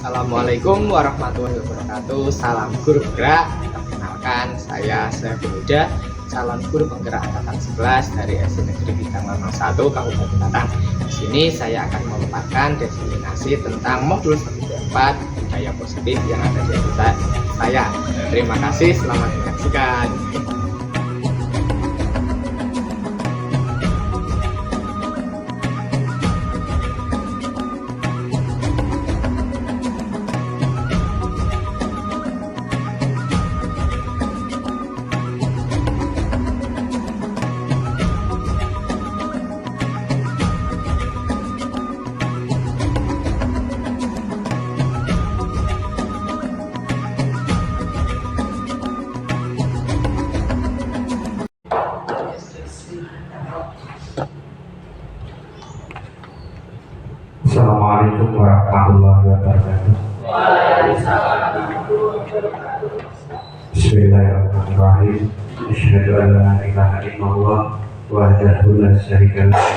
Assalamualaikum warahmatullahi wabarakatuh. Salam guru penggerak. Perkenalkan, saya Saiful Huda, calon guru penggerak angkatan 11 dari SD Negeri Bintang 01 Kabupaten Batang. Di sini saya akan memaparkan definisi tentang modul 1.4 budaya positif yang ada di SD saya. Terima kasih, selamat menyaksikan. Assalamualaikum warahmatullahi wabarakatuh. Bismillahirrahmanirrahim. Asyhadu an la ilaha illallah wahdahu la syarika lah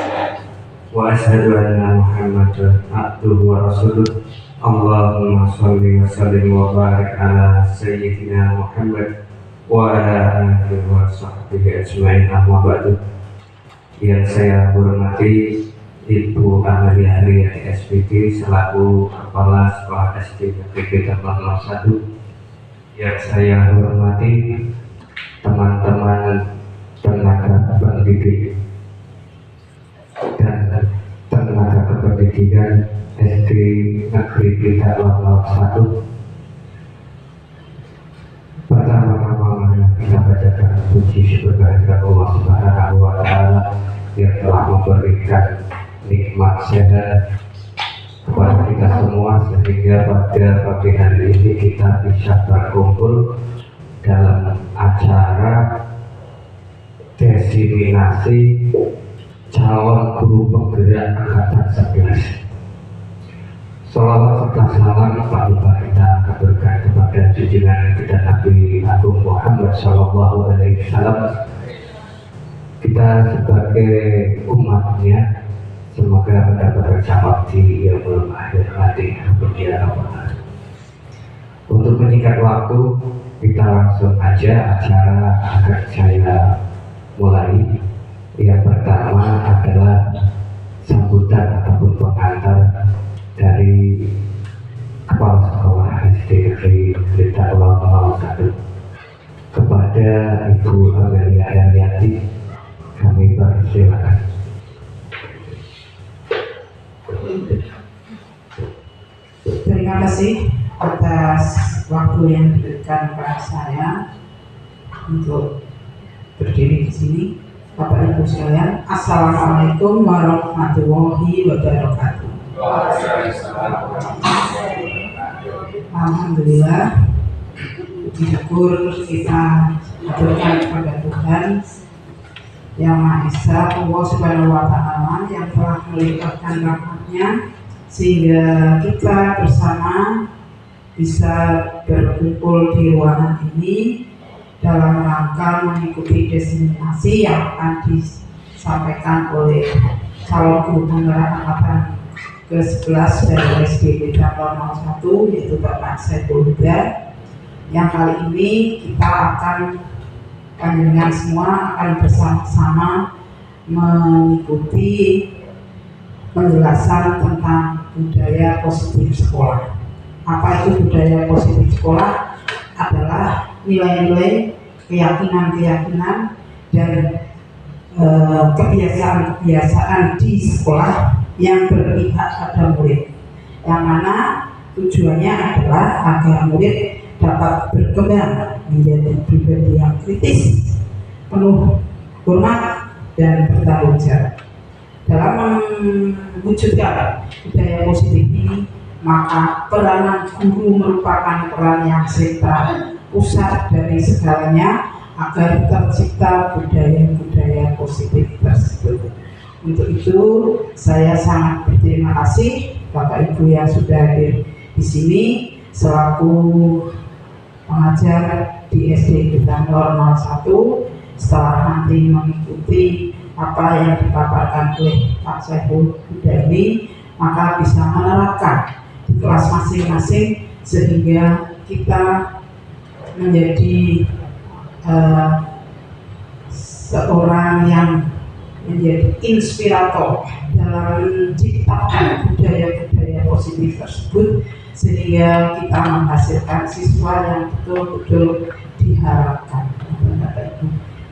wa asyhadu anna Muhammadan abduhu wa rasuluh. Allahumma shalli wa sallim wa barik ala sayyidina Muhammad wa ala alihi wa sahbihi ajmain, amma ba'du. Yang saya hormati Ibu Amalia Ria SPD selaku Kepala Sekolah SD Negeri Bintang 01. Yang saya hormati teman-teman tenaga pendidik dan tenaga kependidikan SD Negeri Bintang 01. Pertama-tama kita bacakan puji syukur kehadirat Allah Subhanahu wa Ta'ala yang telah memberikan nikmat sehat kepada kita semua, sehingga pada pagi hari ini kita bisa berkumpul dalam acara desiminasi calon guru penggerak angkatan 11. Sholawat serta salam tak lupa kita kabarkan kepada junjungan kita Nabi Agung Muhammad Sallallahu Alaihi Wasallam. Kita sebagai umatnya semoga mendapat syafaat di yaumul akhir nanti. Untuk menyingkat waktu, kita langsung aja acara akan saya mulai. Yang pertama adalah sambutan ataupun pengantar dari Kepala Sekolah SD Negeri Bintang 01 kepada Ibu Amalia Heriati. Kami persilakan. Terima kasih atas waktu yang diberikan kepada saya untuk berdiri di sini. Bapak Ibu sekalian, Assalamualaikum warahmatullahi wabarakatuh. Alhamdulillah, puji syukur kita haturkan kepada Tuhan Yang Maha Esa, Allah Subhanahu wa Ta'ala, yang telah melimpahkan rahmatnya sehingga kita bersama bisa berkumpul di ruangan ini dalam rangka mengikuti desiminasi yang akan disampaikan oleh calon guru penggerak angkatan ke-11 dari SD Bintang 01, yaitu Bapak Saiful Huda. Yang kali ini kita akan panjenengan semua akan bersama-sama mengikuti penjelasan tentang budaya positif sekolah. Apa itu budaya positif sekolah? Adalah nilai-nilai, keyakinan-keyakinan dan kebiasaan-kebiasaan di sekolah yang berpihak pada murid, yang mana tujuannya adalah agar murid dapat berkembang menjadi pribadi yang kritis, penuh hormat dan bertanggung jawab. Dalam mewujudkan budaya positif ini, maka peranan guru merupakan peran yang sentral, pusat dari segalanya agar tercipta budaya-budaya positif tersebut. Untuk itu, saya sangat berterima kasih Bapak Ibu yang sudah hadir di sini selaku pengajar di SD Bintang 01. Setelah nanti mengikuti apa yang dipaparkan oleh Pak Saiful Huda ini, maka bisa menerapkan di kelas masing-masing sehingga kita menjadi seorang yang menjadi inspirator dalam menciptakan budaya-budaya positif tersebut sehingga kita menghasilkan siswa yang betul-betul diharapkan.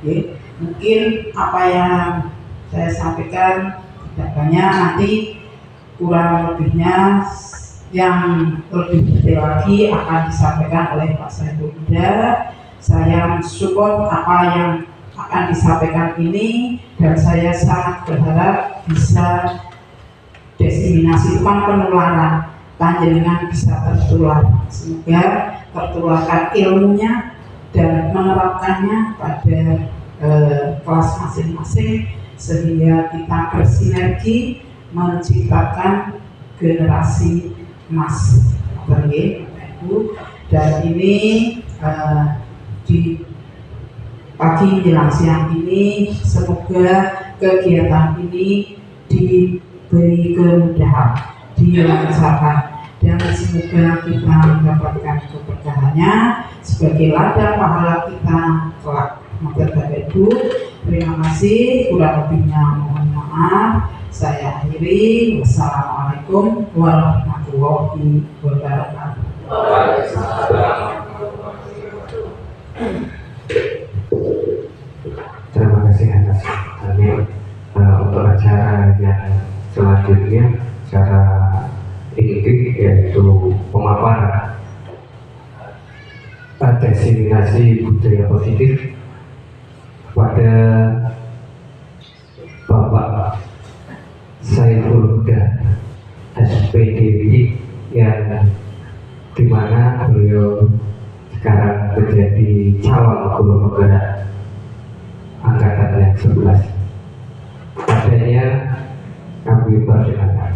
Oke. Mungkin apa yang saya sampaikan tidak banyak, nanti kurang lebihnya yang lebih detail lagi akan disampaikan oleh Pak Saiful Huda. Saya mensupport apa yang akan disampaikan ini dan saya sangat berharap bisa diseminasi penularan panjenengan bisa tertular, semoga tertularkan ilmunya dan menerapkannya pada kelas masing-masing sehingga kita bersinergi menciptakan generasi emas. Dan ini di pagi menjelang siang ini semoga kegiatan ini diberi kemudahan, dilancarkan dan semoga kita mendapatkan keberkahannya sebagai ladang pahala kita kelak. Maka Bapak Ibu, terima kasih, kurang lebihnya mohon maaf. Saya akhiri. Wassalamualaikum warahmatullahi wabarakatuh. Terima kasih atas kami untuk acara yang selanjutnya secara ini yaitu pemaparan diseminasi budaya positif pada Bapak Saiful Huda SPDWI yang dimana beliau sekarang menjadi calon guru penggerak angkatan yang 11. Adanya kami persilakan.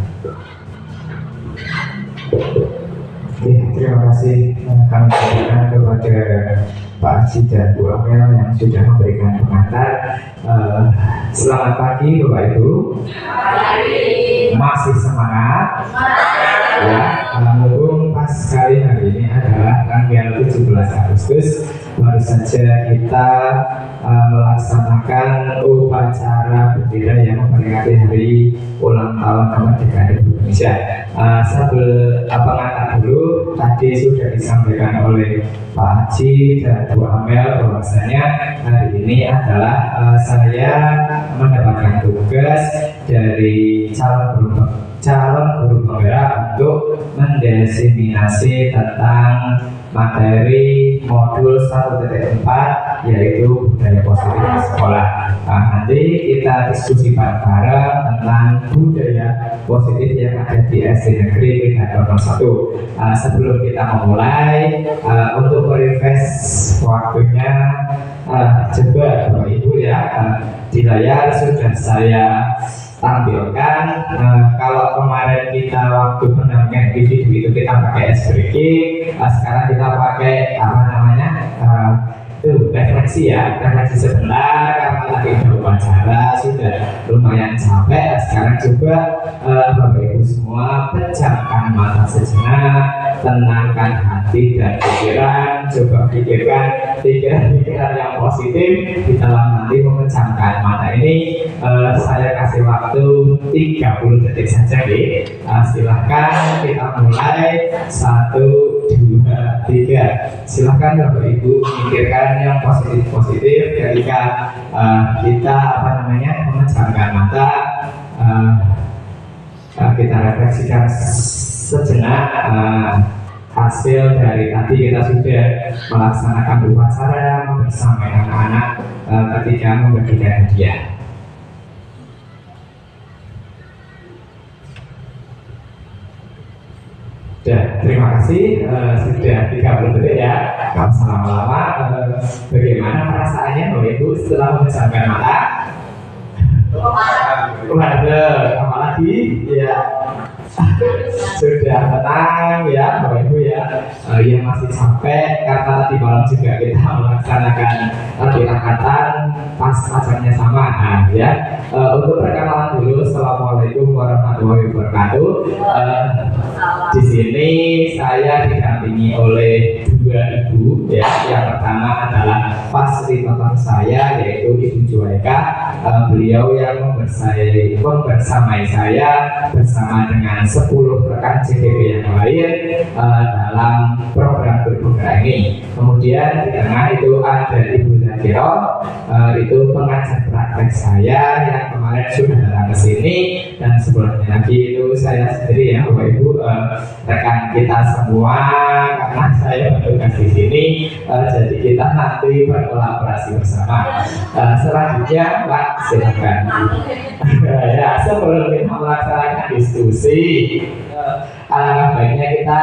Terima kasih kami berikan kepada Pak Haji dan Bu Amel yang sudah memberikan pengantar. Selamat pagi Bapak Ibu. Masih semangat? Ya, mumpung pas sekali hari ini adalah tanggal 17 Agustus, baru saja kita melaksanakan upacara bendera yang memperingati hari ulang tahun kemerdekaan Indonesia. Pengantar dulu tadi sudah disampaikan oleh Pak Haji dan Bu Amel bahwasanya hari ini adalah saya mendapatkan tugas dari calon guru penggerak untuk mendiseminasi tentang materi modul 1.4 yaitu budaya positif di sekolah. Nanti kita diskusi bareng-bareng tentang budaya positif yang ada di SD Negeri Widyadara 1. Sebelum kita memulai, untuk refresh waktunya, coba Bapak Ibu ya, di layar sudah saya tampilkan. Kalau kemarin kita waktu pendampingan video itu kita pakai S-breaking, sekarang kita pakai apa namanya refleksi ya, refleksi sebentar karena tadi udah upacara sudah lumayan capek. Sekarang coba Bapak Ibu semua pejamkan mata sejenak, tenangkan hati dan pikiran, coba pikirkan pikiran-pikiran yang positif di dalam nanti memejamkan mata ini. Saya kasih waktu 30 detik saja nih. Silahkan kita mulai. 1, 2, 3. Silahkan Bapak Ibu memikirkan yang positif-positif ketika kita memejamkan mata. Kita refleksikan sejenak hasil dari tadi kita sudah melaksanakan upacara bersama anak-anak ketika membagikan hadiah. Terima kasih, sudah 30 detik ya. Kalau selama-lama, bagaimana perasaannya Bapak Ibu setelah memejamkan mata? Apalagi ya sudah tenang ya Bapak Ibu ya. Yang masih capek karena tadi malam juga kita melaksanakan angkatan pas acaranya samaan ya. Untuk perkenalan dulu, Assalamualaikum warahmatullahi wabarakatuh. Di sini saya didampingi oleh dua ibu ya. Yang pertama adalah fasilitator saya yaitu Ibu Juwaika. Beliau yang membersamai saya bersama dengan 10 rekan CGP yang lain dalam program bergerak ini. Kemudian di tengah itu ada Ibu Zakiro, itu pengajar praktek saya yang kemarin sudah datang ke sini, dan sebelumnya lagi itu saya sendiri ya Bapak Ibu, rekan kita semua karena saya bertugas di sini, jadi kita nanti berkolaborasi bersama. Selanjutnya Pak silakan. Ya, sebelum kita melaksanakan diskusi, alangkah baiknya kita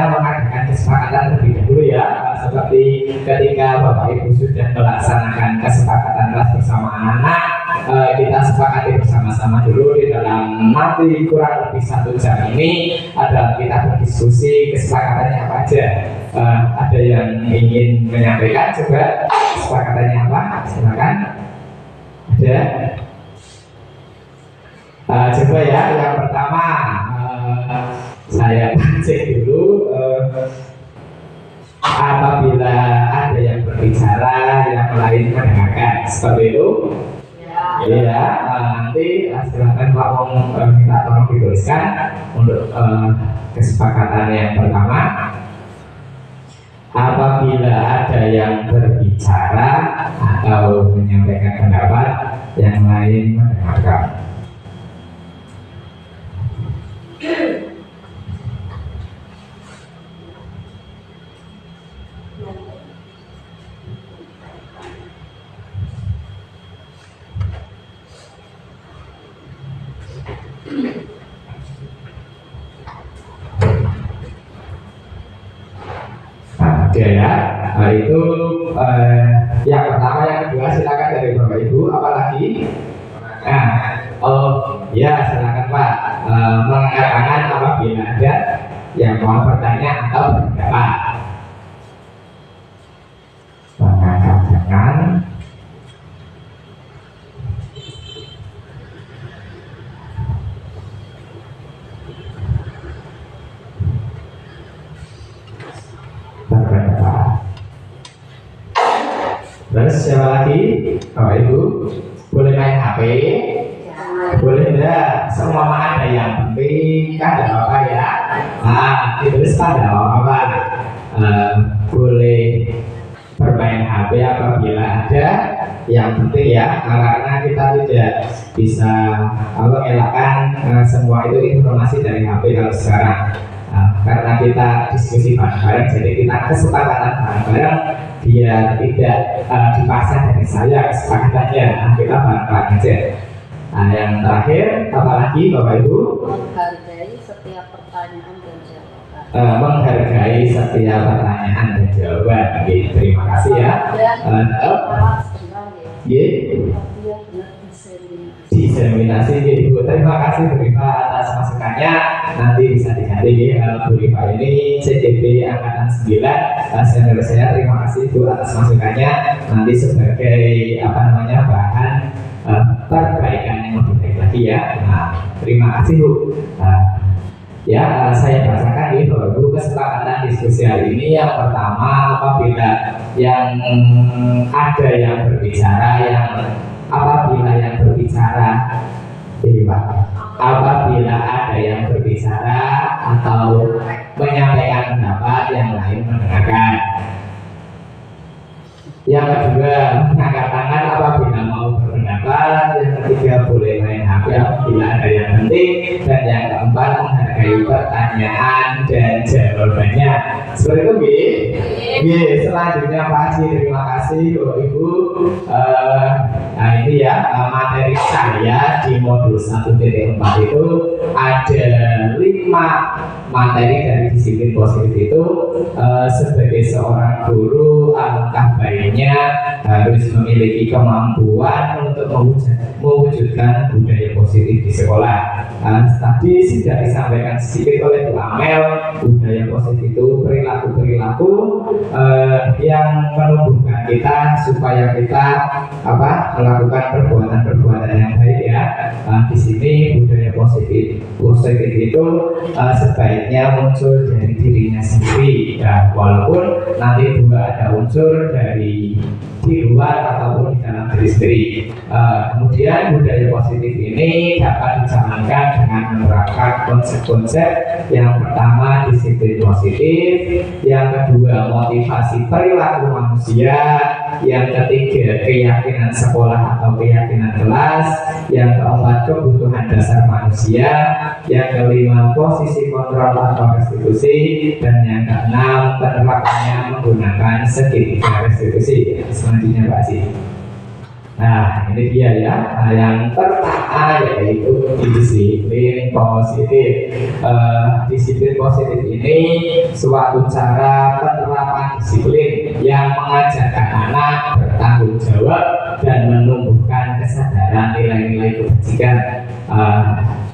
mengadakan kesepakatan terlebih dahulu ya, seperti ketika Bapak Ibu sudah melaksanakan kesepakatan kelas bersama anak-anak, kita sepakati bersama-sama dulu di dalam nanti kurang lebih 1 jam ini adalah kita berdiskusi kesepakatannya apa aja. Ada yang ingin menyampaikan coba kesepakatannya apa? Silakan. Ada? Coba ya, yang pertama saya cek dulu, apabila ada yang berbicara yang lain mendengarkan, seperti itu. Iya, nanti silakan Pak minta tolong dituliskan untuk kesepakatan yang pertama. Apabila ada yang berbicara atau menyampaikan pendapat yang lain mendengarkan. Oke ya, itu yang pertama. Yang kedua silakan dari Bapak Ibu, apalagi? Oh ya, silakan Pak, mengangkat tangan apabila ada yang mau bertanya atau berpendapat. Mengangkat tangan. Terus siapa lagi? Bapak Ibu, boleh main HP? Boleh enggak? Semua ada yang penting kan tidak apa-apa ya. Ditulis kan tidak apa-apa. Boleh bermain HP apabila ada yang penting ya, karena kita tidak bisa mengelakkan semua itu informasi dari HP kalau sekarang. Karena kita diskusi bareng-bareng, jadi kita kesepakatan bareng-bareng biar tidak dipaksa dari saya kesepakatannya, kita bareng-bareng aja. Yang terakhir, apalagi Bapak Ibu? Menghargai setiap pertanyaan dan jawaban. Menghargai setiap pertanyaan dan jawaban. Oke, terima kasih ya. Diseminasi Ibu, terima kasih Bu Rifa atas masukannya. Nanti bisa diganti Bu Rifa ini CDP Angkatan 9 senior saya. Terima kasih Bu atas masukannya. Nanti sebagai bahan perbaikan yang lebih baik lagi ya. Terima kasih Bu. Saya bacakan ya Bapak Ibu kesepakatan diskusi hari ini. Yang pertama, apabila yang ada yang berbicara apabila ada yang berbicara atau menyampaikan pendapat yang lain mendengarkan. Yang kedua, mengangkat tangan apabila mau berpendapat. Yang ketiga, boleh main HP apabila ada yang penting. Dan yang keempat, menghargai pertanyaan dan jawabannya. Seperti itu, selanjutnya Pak Haji, terima kasih Bapak Ibu. Ini ya materi saya di modul 1.4 itu ada 5 materi dari disiplin positif itu. Sebagai seorang guru, alangkah baiknya harus memiliki kemampuan untuk mewujudkan budaya positif di sekolah. Tadi sudah disampaikan sedikit oleh Bu Amel, budaya positif itu perilaku-perilaku yang menumbuhkan kita supaya kita melakukan perbuatan-perbuatan yang baik ya. Di sini budaya positif itu sebaiknya muncul dari dirinya sendiri ya, walaupun nanti juga ada unsur dari di luar ataupun di dalam diri sendiri. Kemudian budaya positif ini dapat dijalankan dengan menerapkan konsep-konsep. Yang pertama disiplin positif, yang kedua motivasi perilaku manusia, yang ketiga keyakinan sekolah atau keyakinan kelas, yang keempat kebutuhan dasar manusia, yang kelima posisi kontrol atau restitusi, dan yang keenam penerapannya menggunakan segitiga restitusi. Selanjutnya Pak Haji. Nah ini dia ya. Yang pertama yaitu disiplin positif. Disiplin positif ini suatu cara penerapan disiplin yang mengajarkan anak bertanggung jawab dan menumbuhkan kesadaran nilai-nilai kebajikan.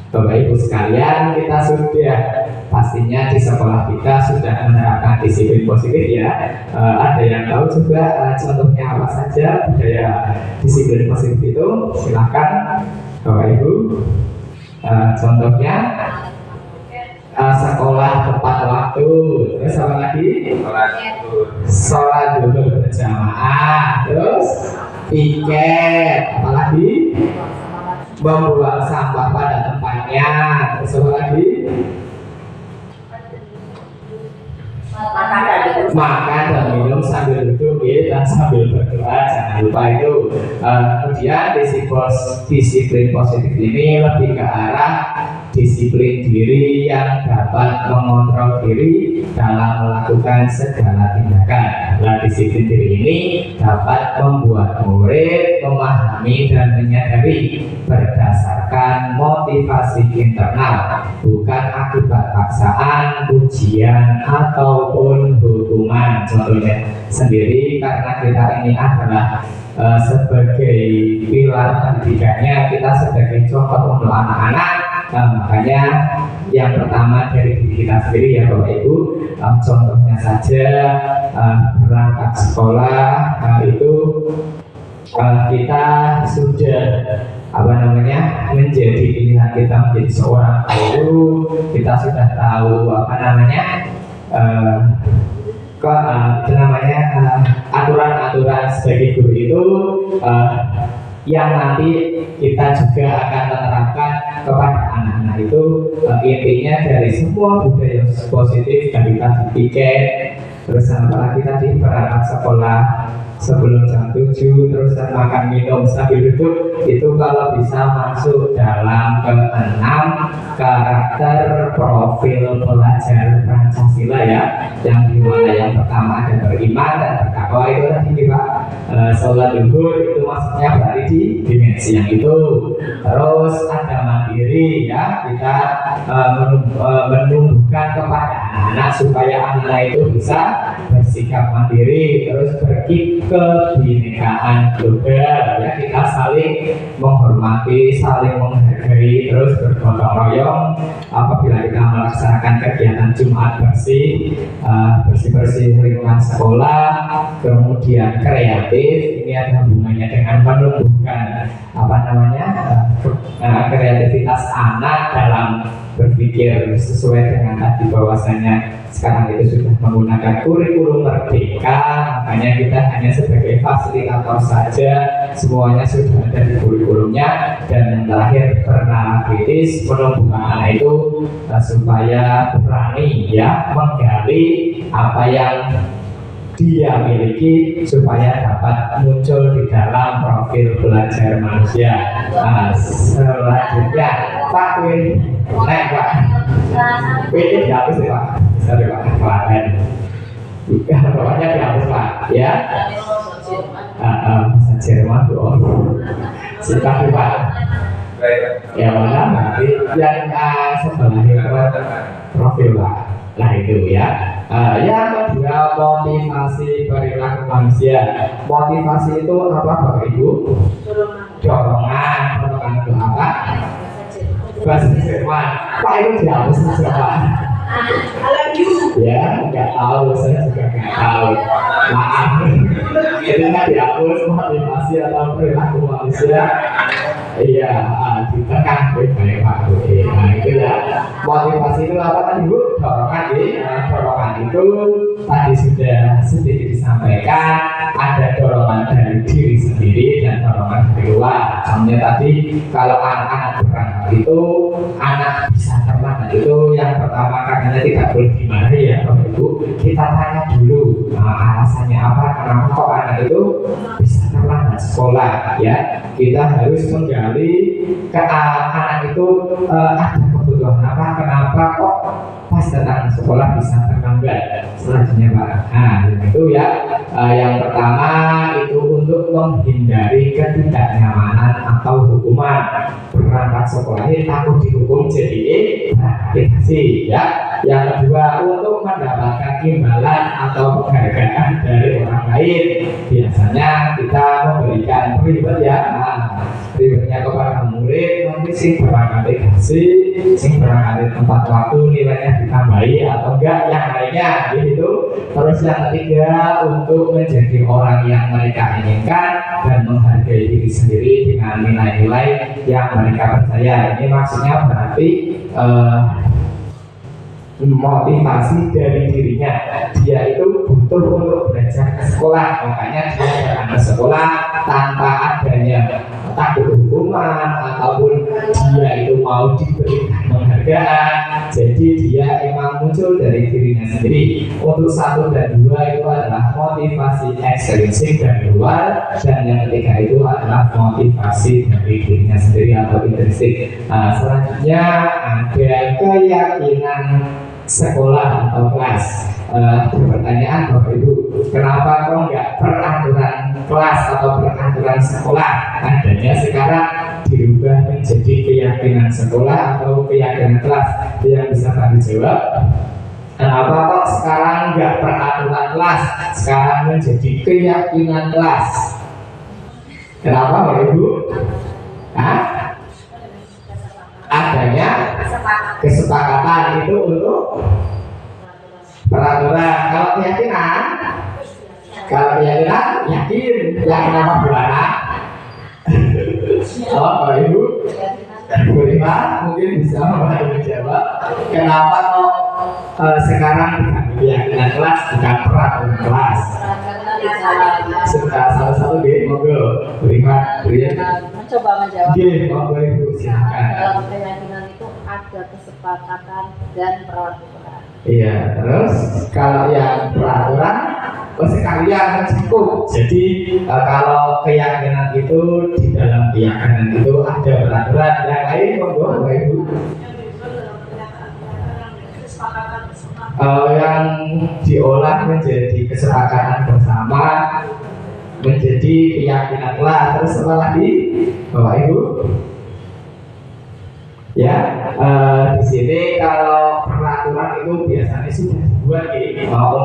Bapak Ibu sekalian, kita sudah pastinya di sekolah kita sudah menerapkan disiplin positif ya. Ada yang tahu juga contohnya apa saja budaya disiplin positif itu? Silakan Bapak Ibu. Contohnya sekolah tepat waktu, terus apa lagi? Sholat dulu berjamaah, terus piket, apa lagi? Membuang sampah pada tempatnya, terus apa lagi? Makan dan minum sambil duduk dan sambil berdoa, jangan lupa itu. Kemudian disiplin positif ini lebih ke arah disiplin diri yang dapat mengontrol diri dalam melakukan segala tindakan. Nah, disiplin diri ini dapat membuat murid memahami dan menyadari berdasarkan motivasi internal, bukan akibat paksaan, ujian, ataupun hukuman. Contohnya sendiri karena kita ini adalah sebagai pilar pendidikannya, kita sebagai contoh untuk anak-anak. Makanya yang pertama dari diri kita sendiri ya Bapak Ibu, contohnya saja berangkat sekolah itu kita sudah menjadi pilihan kita menjadi seorang guru. Kita sudah tahu aturan-aturan sebagai guru itu yang nanti kita juga akan menerapkan kepada anak-anak itu. Intinya dari semua budaya positif dari tadi piket, terus apalagi tadi berangkat sekolah sebelum jam 7, terus makan minum sambil duduk, itu kalau bisa masuk dalam ke-6 karakter profil pelajar Pancasila ya, yang dimana yang pertama ada beriman dan bertakwa. Itu tadi Pak, sholat zuhur itu maksudnya berarti di dimensi yang itu. Terus ada mandiri ya, kita menumbuhkan kepada anak-anak supaya anak itu bisa bersikap mandiri, terus kebinekaan global ya, kita saling menghormati, saling menghargai, terus bergotong royong apabila kita melaksanakan kegiatan Jumat bersih-bersih lingkungan sekolah. Kemudian kreatif, ini ada hubungannya dengan menumbuhkan kreativitas anak dalam berpikir sesuai dengan tadi bahwasanya sekarang itu sudah menggunakan kurikulum merdeka, makanya kita hanya sebagai fasilitator saja, semuanya sudah ada di kurikulumnya. Dan yang terakhir bernalar kritis, menumbuhkan anak itu supaya berani ya menggali apa yang dia miliki supaya dapat muncul di dalam profil belajar manusia. Selanjutnya Pak Win, naik Pak. Ini dihapus ya Pak, sorry Pak, kelaten. Bawahnya dihapus Pak, ya. Bahasa Jerman tuh. Silakan Pak. Ya mana nanti yang sebelah itu profil Pak. Nah itu ya. Yang kedua motivasi perilaku manusia. Motivasi itu apa Bapak Ibu? Dorongan. Dorongan itu apa? Bahasa Jerman. Pak itu dihapus saja Pak. Ya, nggak tahu, saya juga nggak tahu. Maaf. Intinya dihapus motivasi atau perilaku manusia. Iya, ditekan baik-baik Pak Bu. Nah itu ya. Motivasi itu apa tadi Bu? Dorongan dorongan itu tadi sudah sedikit disampaikan. Ada dorongan dari diri sendiri dan dorongan dari luar. Contohnya tadi kalau anak-anak berangkat itu anak bisa terlambat itu yang pertama karena tidak boleh dimarahi ya Bapak Ibu. Kita tanya dulu alasannya apa, kenapa kok anak itu bisa terlambat sekolah ya. Kita harus menggali ke anak itu ada kebutuhan apa, kenapa kok pas datang sekolah bisa terlambat. Selanjutnya Pak, nah itu ya yang pertama itu untuk menghindari ketidaknyamanan atau hukuman. Berangkat sekolah ini takut dihukum jadi gratifikasi ya. Yang kedua untuk mendapatkan imbalan atau penghargaan dari orang lain. Biasanya kita memberikan reward ya, rewardnya kepada murid, nanti sing berangkat dikasih, sing berangkat tempat waktu nilainya ditambahi atau enggak yang lainnya gitu. Terus yang ketiga untuk menjadi orang yang mereka inginkan dan menghargai diri sendiri dengan nilai-nilai yang mereka percaya. Ini maksudnya berarti motivasi dari dirinya, dia itu butuh untuk belajar ke sekolah, makanya dia berangkat ke sekolah tanpa adanya takut hukuman ataupun dia itu mau diberikan penghargaan. Jadi dia emang muncul dari dirinya sendiri. Untuk 1 dan 2 itu adalah motivasi ekstrinsik dari luar, dan yang ketiga itu adalah motivasi dari dirinya sendiri atau intrinsik. Selanjutnya ada keyakinan sekolah atau kelas. Pertanyaan Bapak Ibu, kenapa kok nggak peraturan kelas atau peraturan sekolah? Adanya sekarang dirubah menjadi keyakinan sekolah atau keyakinan kelas. Yang bisa kami jawab, kenapa kok sekarang nggak peraturan kelas, sekarang menjadi keyakinan kelas? Kenapa Bapak Ibu? Adanya kesepakatan itu untuk peraturan. Kalau keyakinan yakin apa buana? Bapak Ibu, Bu Rima mungkin bisa membantu menjawab kenapa kok sekarang bukan keyakinan kelas, bukan peraturan kelas. Satu deh, monggo Bu Rima, mencoba menjawab. Monggo Ibu silakan. Dalam keyakinan itu ada kesepakatan dan peraturan. Iya, terus kalau yang peraturan sekalian cukup. Jadi kalau keyakinan itu di dalam keyakinan itu ada peraturan, yang lain monggo Bapak Ibu. Yang diolah menjadi kesepakatan bersama menjadi keyakinan kelas. Terus apa lagi Bapak Ibu? Ya, di sini kalau peraturan itu biasanya sudah dibuat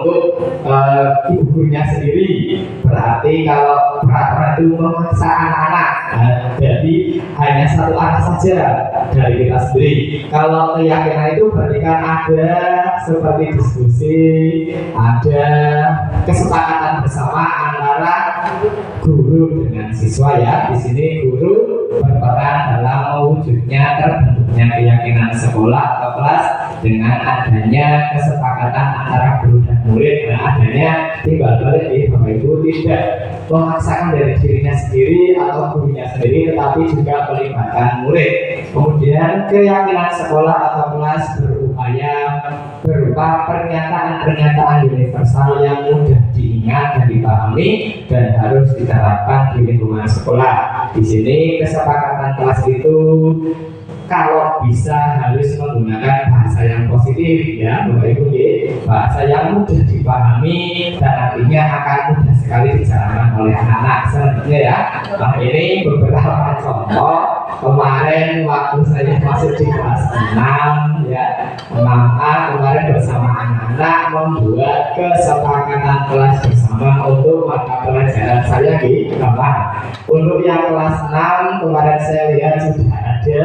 untuk ibu gurunya sendiri. Berarti kalau peraturan itu memaksa anak-anak, jadi hanya satu anak saja dari kita sendiri. Kalau keyakinan itu berarti kan ada seperti diskusi, ada kesepakatan bersama antara guru dengan siswa ya. Di sini guru berperan dalam mewujudnya terbentuknya keyakinan sekolah atau kelas dengan adanya kesepakatan antara guru dan murid. Nah, adanya timbal balik Bapak Ibu tidak memaksakan dari dirinya sendiri atau gurunya sendiri, tetapi juga melibatkan murid. Kemudian keyakinan sekolah atau kelas berupaya berupa pernyataan-pernyataan universal yang mudah diingat dan dipahami dan harus diterapkan di lingkungan sekolah. Di sini kesepakatan kelas itu kalau bisa harus menggunakan bahasa yang positif ya Bapak Ibu ya, bahasa yang mudah dipahami dan nantinya akan mudah sekali dijalankan oleh anak-anak. Selanjutnya ya, nah ini beberapa contoh kemarin waktu saya masuk di kelas 6 ya, 6A kemarin bersama anak-anak membuat kesepakatan kelas bersama untuk mata pelajaran saya di gambar. Untuk yang kelas 6 kemarin saya lihat sudah ada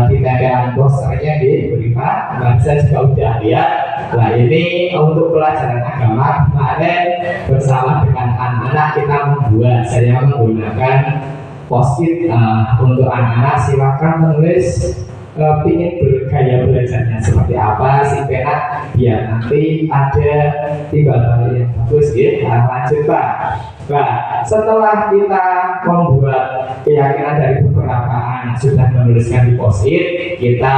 di tempelan posternya di Beripa, saya juga udah lihat Nah ini untuk pelajaran agama kemarin bersama dengan anak-anak kita saya menggunakan post-it untuk anak-anak silakan menulis ingin bergaya belajarnya seperti apa si pena biar nanti ada timbal yang bagus gitu. Lanjut Pak. Nah, setelah kita membuat keyakinan dari beberapa anak sudah menuliskan di post-it, kita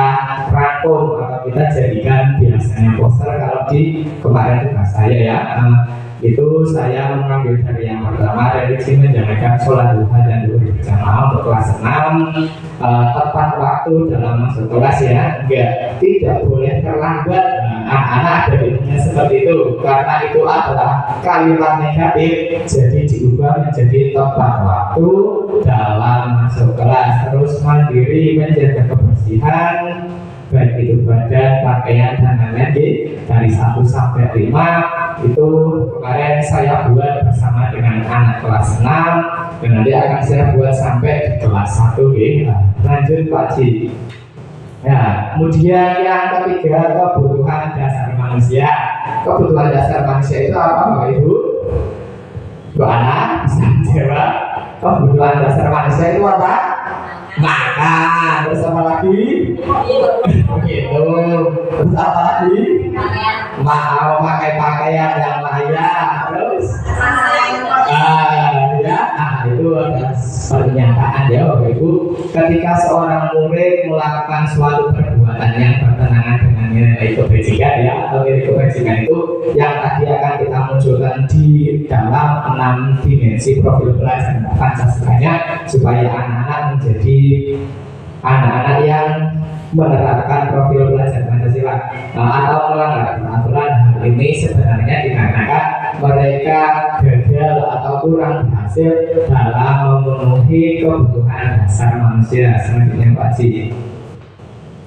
rangkum atau kita jadikan biasanya poster. Kalau di kemarin tugas saya ya, itu saya mengambil dari yang pertama, religi menjalankan sholat duha dan zuhur berjamaah untuk kelas 6. Tepat waktu dalam masuk kelas ya, tidak boleh terlambat. Anak-anak ada biasanya seperti itu, karena itu adalah kalimat negatif, jadi diubah menjadi tepat waktu dalam masuk kelas. Terus mandiri menjaga kebersihan, baik itu badan, pakaian, dan lain-lain dari 1 sampai 5. Itu kemarin saya buat bersama dengan anak kelas 6 dan nanti akan saya buat sampai di kelas 1 ya. Lanjut Pak Ji. Ya, kemudian yang ketiga, kebutuhan dasar manusia. Kebutuhan dasar manusia itu apa Bapak Ibu? Bu Ana bisa jawab. Kebutuhan dasar manusia itu apa? Makan. Terus apa lagi? Begitu. Terus apa lagi? Mau pakai pakaian yang layak. Terus itu adalah pernyataan ya Bapak Ibu. Ketika seorang murid melakukan suatu perbuatan yang bertentangan dengan nilai kebajikan ya, atau nilai kebajikan itu yang tadi akan kita munculkan di dalam 6 dimensi profil belajar Pancasilanya, supaya anak-anak menjadi anak-anak yang menerapkan profil belajar Pancasila atau melanggar peraturan. Hal ini sebenarnya dikarenakan mereka gagal atau kurang berhasil dalam memenuhi kebutuhan dasar manusia. Selanjutnya Pak Ji.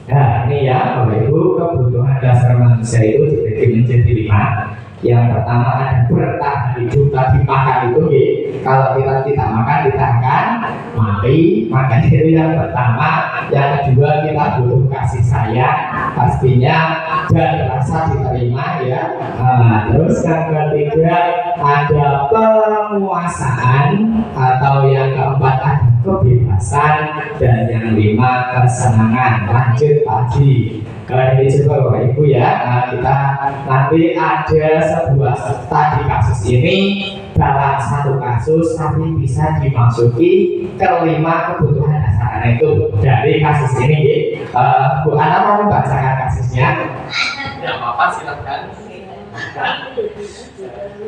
Nah ini ya Bapak Ibu, kebutuhan dasar manusia itu dibagi menjadi 5. Yang pertama ada bertahan hidup, tadi makan itu ya. Kalau kita tidak makan kita akan mati. Makanya itu yang pertama. Yang kedua kita butuh kasih sayang pastinya dan rasa diterima ya. Terus yang ketiga ada penguasaan, atau yang keempat ada kebebasan, dan yang 5 kesenangan. Lanjut Pak Ji. Ini coba Bapak Ibu ya, kita nanti ada sebuah tadi kasus ini dalam satu kasus tapi bisa dimasuki ke 5 kebutuhan dasar itu dari kasus ini. Bu Ana mau membacakan kasusnya? Ya apa silakan.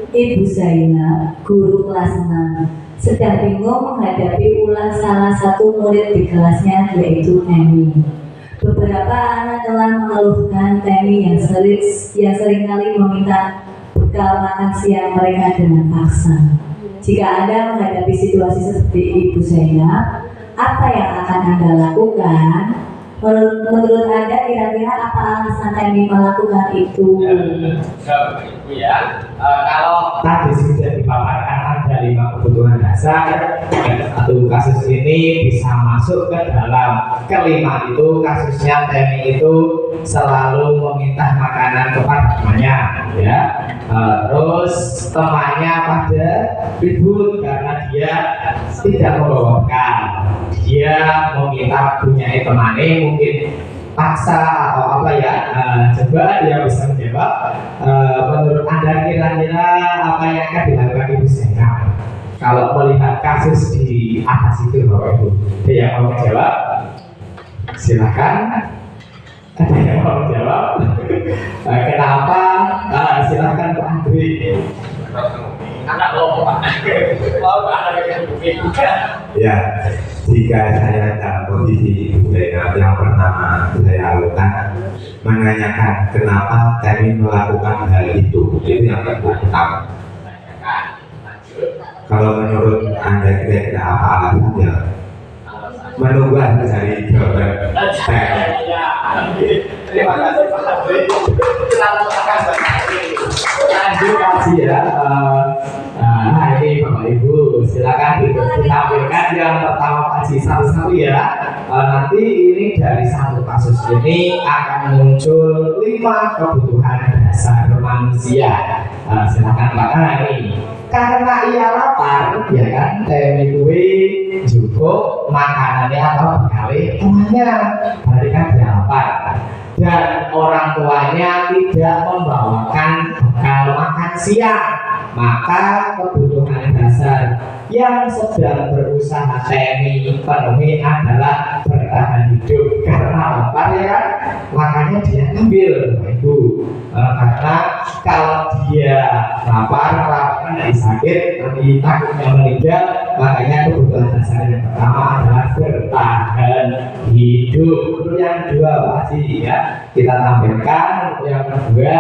Ibu Zainab, guru kelas 6, sedang bingung menghadapi ulah salah satu murid di kelasnya, yaitu Emi. Beberapa anak telah mengeluhkan Temi yang seringkali meminta bekal makan siang mereka dengan paksa. Jika Anda menghadapi situasi seperti Ibu Zainab, apa yang akan Anda lakukan? Menurut Anda kira-kira apa alasan Temi melakukan itu? Ibu ya, kalau tadi sudah dipaparkan ada 5 kebutuhan dasar, satu kasus ini bisa masuk ke dalam kelima itu. Kasusnya Temi itu selalu meminta makanan kepada temannya ya. Terus temannya pada ribut karena dia tidak membawa bekal. Dia meminta punya temannya, mungkin paksa atau apa ya. Coba dia bisa menjawab. Menurut Anda kira-kira apa yang akan dilakukan Ibu Zainab kalau melihat kasus di atas itu Bapak Ibu? Ada yang mau menjawab? Silakan. Ada yang mau menjawab? Kenapa? Silakan Pak Andri. Anak lo Pak. Mau anak yang Ya, jika saya dalam posisi Ibu Zainab, yang pertama saya lakukan menanyakan kenapa Temi melakukan hal itu yang pertama. Kalau menurut Anda kira-kira apa alasannya? Menunggu hasil dari jawaban Temi. Terima kasih Pak Andri. Selamat lanjut kaji ya. Nah ini Bapak Ibu silakan ditampilkan yang pertama Pak ngaji satu-satu ya. Nanti ini dari satu kasus ini akan muncul 5 kebutuhan dasar manusia. Silakan Pak. Ini karena ia lapar, ya kan, temi kue cukup makanannya atau bekali tuanya, berarti kan dia lapar. Dan orang tuanya tidak membawakan bekal makan siang, maka kebutuhan dasar yang sedang berusaha temi penuhi adalah bertahan hidup karena lapar, ya kan, makanya dia ambil itu. Karena kalau dia lapar, kelaparan dari sakit, nanti takutnya meninggal, makanya kebutuhan dasar yang pertama adalah bertahan hidup. Untuk yang kedua pasti ya kita tampilkan. Untuk yang kedua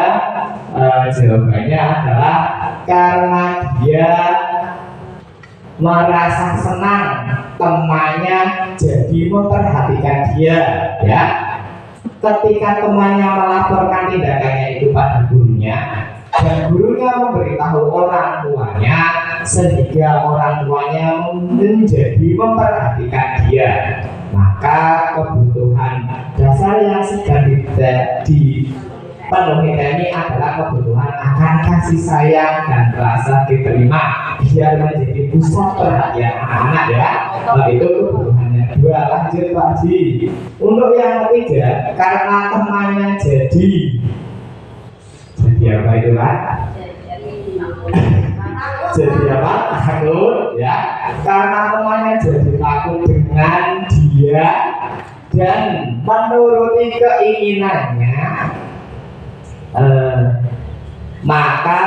jawabannya adalah karena dia merasa senang temannya jadi memperhatikan dia, ya. Ketika temannya melaporkan tindakannya itu pada gurunya dan gurunya memberitahu orang tuanya, sehingga orang tuanya menjadi memperhatikan dia, maka kebutuhan dasar yang sedang dipenuhi ini adalah kebutuhan akan kasih sayang dan rasa diterima, biar menjadi pusat perhatian anak-anak, ya. Itu kebutuhannya dua. Lanjut Pak Haji. Untuk yang ketiga, karena temannya jadi apa itu Pak? Jadi apa? Takut, ya. Karena temannya jadi takut dengan dia dan menuruti keinginannya, maka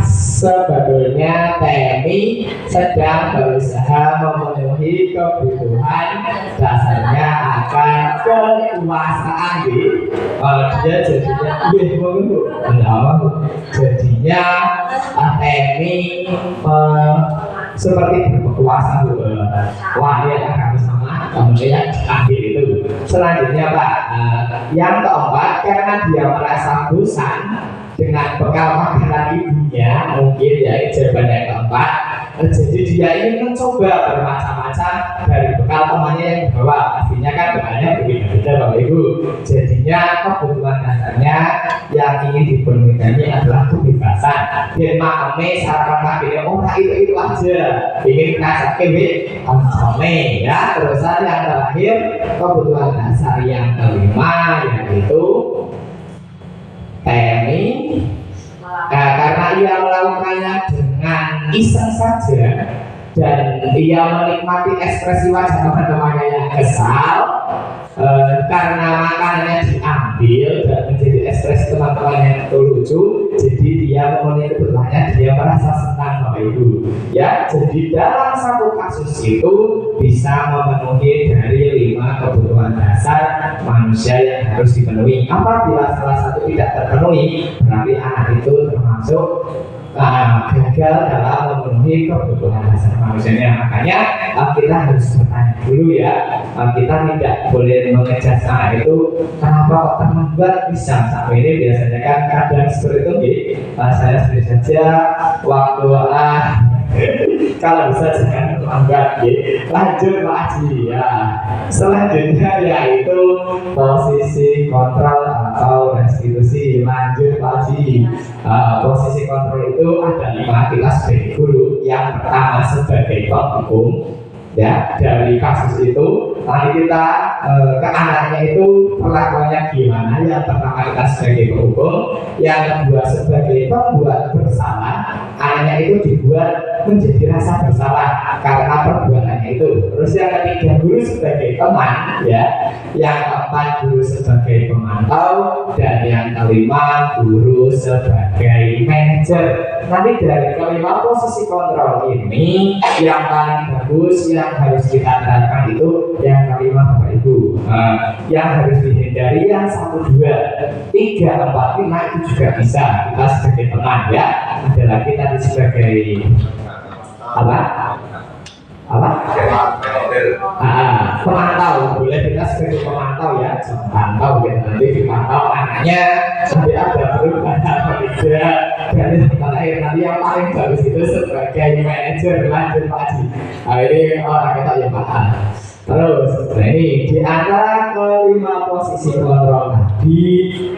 sebetulnya Temi sedang berusaha memenuhi kebutuhan dasarnya akan kekuasaan. Dia jadinya jadinya Temi seperti berkuasa. Wah, dia akan bersama kemudian ambil itu. Selanjutnya Pak, yang keempat, karena dia merasa bosan dengan bekal makanan ibunya, mungkin ya jawaban yang keempat. Jadi dia ingin mencoba bermacam-macam dari bekal temannya yang dibawa. Pastinya kan bekalnya berbeda-beda Bapak Ibu. Jadinya kebutuhan dasarnya yang ingin dipenuhi ini adalah kebebasan. Dia makame sarapan paginya, itu aja. Ingin rasa kebebasane, ya. Terus yang terakhir, kebutuhan dasar yang kelima yaitu Temi, karena ia melakukannya dengan iseng saja dan ia menikmati ekspresi wajah teman-temannya yang kesal karena makanannya diambil dan menjadi ekspresi teman-temannya yang lucu. Jadi dia memenuhi kebutuhannya, dia merasa senang Bapak Ibu, ya. Jadi dalam satu kasus itu bisa memenuhi dari 5 kebutuhan dasar manusia yang harus dipenuhi. Apabila salah satu tidak terpenuhi, berarti anak itu termasuk gagal dalam memenuhi kebutuhan dasar manusianya. Makanya kita harus bertanya dulu, ya. Kita tidak boleh mengejudge anak itu kenapa kok terlambat bisa sampai ini. Biasanya kan kadang seperti itu. Saya sendiri saja waktu kalau bisa jangan terlambat. Lanjut Pak Haji, ya. Selanjutnya yaitu posisi kontrol atau restitusi. Lanjut Pak Haji. Posisi kontrol itu ada 5 kita sebagai guru. Yang pertama sebagai penghukum, ya. Dari kasus itu nanti kita ke anaknya itu perlakuannya gimana. Yang pertama kita sebagai penghukum, yang kedua sebagai pembuat bersalah, anaknya itu dibuat menjadi rasa bersalah karena perbuatannya itu. Terus yang ketiga guru sebagai teman, ya. Yang keempat guru sebagai pemantau, dan yang kelima guru sebagai manajer. Nanti dari kelima posisi kontrol ini yang paling bagus yang harus kita terapkan itu yang kelima Bapak Ibu. Yang harus dihindari yang 1, 2, 3, 4, 5 itu juga bisa kita sebagai teman, ya. Ada lagi tadi sebagai pemantau, boleh kita sebagai pemantau, ya. Pemantau kita nanti dipantau anaknya sampai ada perubahan atau tidak, dan terakhir nanti yang paling bagus itu sebagai manajer lanjut Pak Haji. Nah, ini orang kita yang paham. Terus, nah ini di antara kelima posisi kontrol tadi,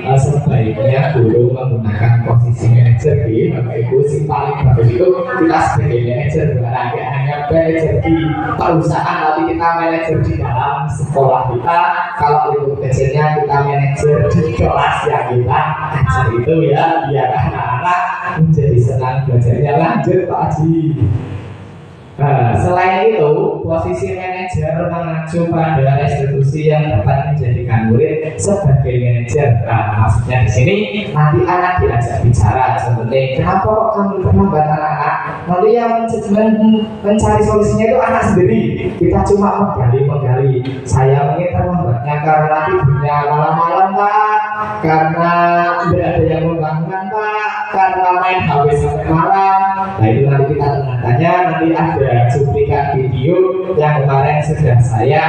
sebaiknya guru menggunakan posisi manajer di Bapak Ibu. Yang paling bagus itu kita sebagai manajer, bukan hanya manajer di perusahaan, tapi kita manajer di dalam sekolah kita. Kalau itu kecilnya kita manajer di kelas yang kita ajar itu ya, biar anak-anak menjadi senang belajarnya. Lanjut Pak Haji. Nah, selain itu, posisi manajer mengacu pada restitusi yang dapat menjadikan murid sebagai manajer. Nah, maksudnya di sini nanti anak diajak bicara seperti kenapa kok kamu terlambat anak-anak? Nanti yang mencari solusinya itu anak sendiri. Kita cuma menggali. Saya ingin terlambatnya karena tidurnya malam-malam Pak, karena tidak ada yang membangunkan Pak, karena main HP sampai malam. Nah itu nanti kita tanya, nanti ada cuplikan video yang kemarin sudah saya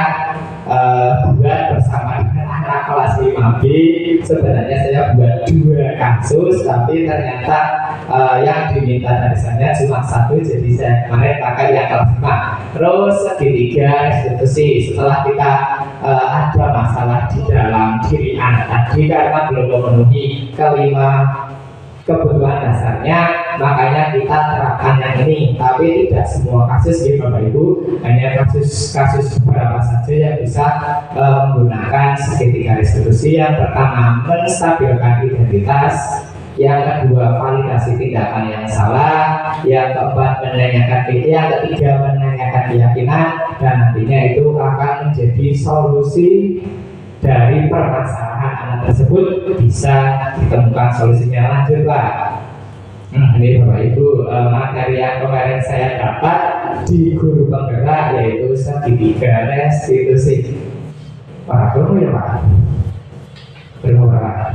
buat bersama dengan anak kelas 5B. Sebenarnya saya buat 2 kasus, tapi ternyata yang diminta dari saya cuma 1, jadi saya kemarin pakai yang kelas 5. Terus segitiga restitusi, setelah kita ada masalah di dalam diri anak tadi karena belum memenuhi kelima kebutuhan dasarnya, makanya kita terapkan yang ini. Tapi tidak semua kasus ya Bapak Ibu, hanya kasus beberapa saja yang bisa menggunakan segitiga restitusi. Yang pertama, menstabilkan identitas. Yang kedua, validasi tindakan yang salah. Yang keempat, yang ketiga menanyakan keyakinan, dan nantinya itu akan menjadi solusi dari permasalahan anak tersebut, bisa ditemukan solusinya. Lanjut Pak. Ini Bapak Ibu, materi yang kemarin saya dapat di guru penggerak yaitu segitiga restitusi. Pak, belum ya Pak? Belum Pak?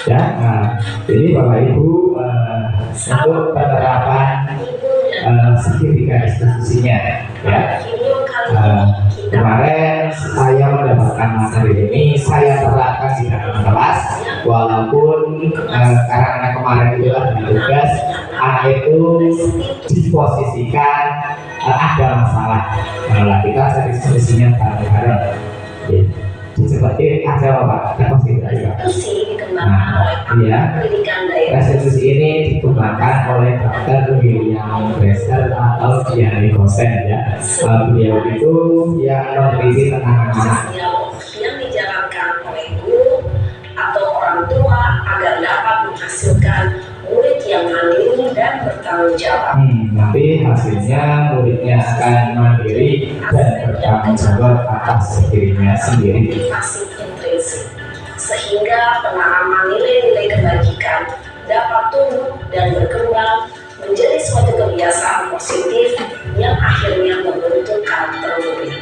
Ya, nah, ini Bapak Ibu untuk penerapan segitiga restitusinya ya. Kemarin saya mendapatkan materi ini, saya terapkan di dalam kelas, walaupun karena kemarin itu ada tugas, anak itu diposisikan ada masalah. Nah, kita cari solusinya bareng-bareng. Seperti aja Pak, nah, iya, restitusi ini dikembangkan oleh Dr. William Bresser atau Diani Gosen ya. Beliau itu yang meneliti tentang anak yang dijalankan oleh guru atau orang tua agar dapat menghasilkan murid yang mandiri dan bertanggung jawab. Nanti hasilnya muridnya akan mandiri dan bertanggung jawab atas dirinya sendiri. Intrinsik, sehingga penanaman nilai-nilai kebajikan dapat tumbuh dan berkembang menjadi suatu kebiasaan positif yang akhirnya membentuk karakter murid.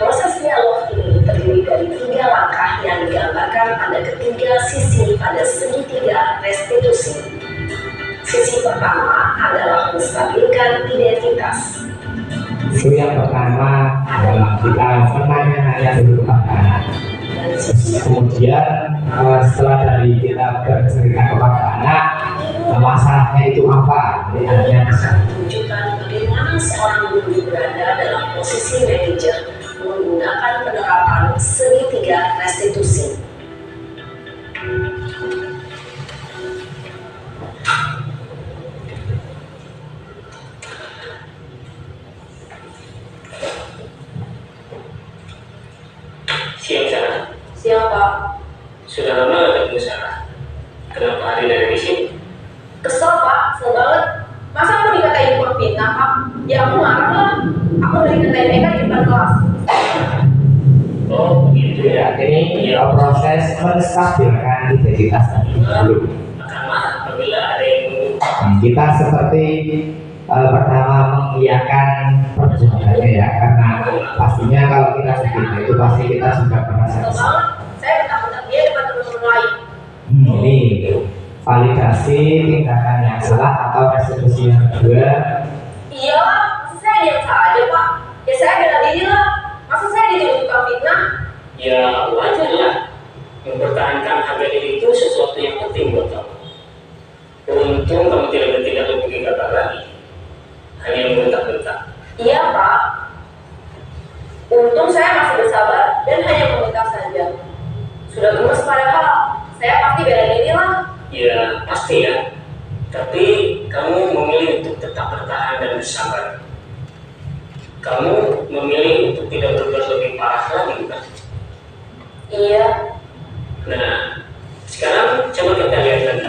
Proses dialog ini terdiri dari 3 langkah yang digambarkan pada ketiga sisi pada segitiga restitusi. Sisi pertama adalah menstabilkan identitas. Itu yang pertama adalah kita menanya-nanya dulu kepada anak. Kemudian setelah dari kita bercerita kepada anak, masalahnya itu apa? Jadi anaknya bisa menunjukkan bagaimana seorang guru berada dalam posisi manajer menggunakan penerapan segitiga restitusi. Siang sana. Siapa? Sudah lama ketemu sana. Kenapa hari dari di sini? Kesel Pak, kesel banget. Masa aku dikatain kurang fitnah Pak? Ya aku marah lah. Aku udah dikatain mereka di depan kelas. Oh begitu ya. ini proses menstabilkan identitas tadi dulu. Akan marah apabila ada yang Kita seperti pertama mengiyakan perbuatannya ya, karena pastinya kalau kita begitu itu pasti kita sudah merasa Kesel banget. Saya bentak-bentak dia depan teman-teman lain. ini validasi tindakan yang salah atau restitusi yang kedua. Iya lah, masa saya diam saja Pak? Ya saya bela diri lah. Masa saya dituduh tukang fitnah? ya masih bersabar dan hanya meminta saja. Sudah gemes padahal, saya pasti bela diri lah. Ya, pasti ya. Tapi kamu memilih untuk tetap bertahan dan bersabar. Kamu memilih untuk tidak berbuat lebih parah lagi, bukan? Iya. Nah, sekarang coba kita lihat lagi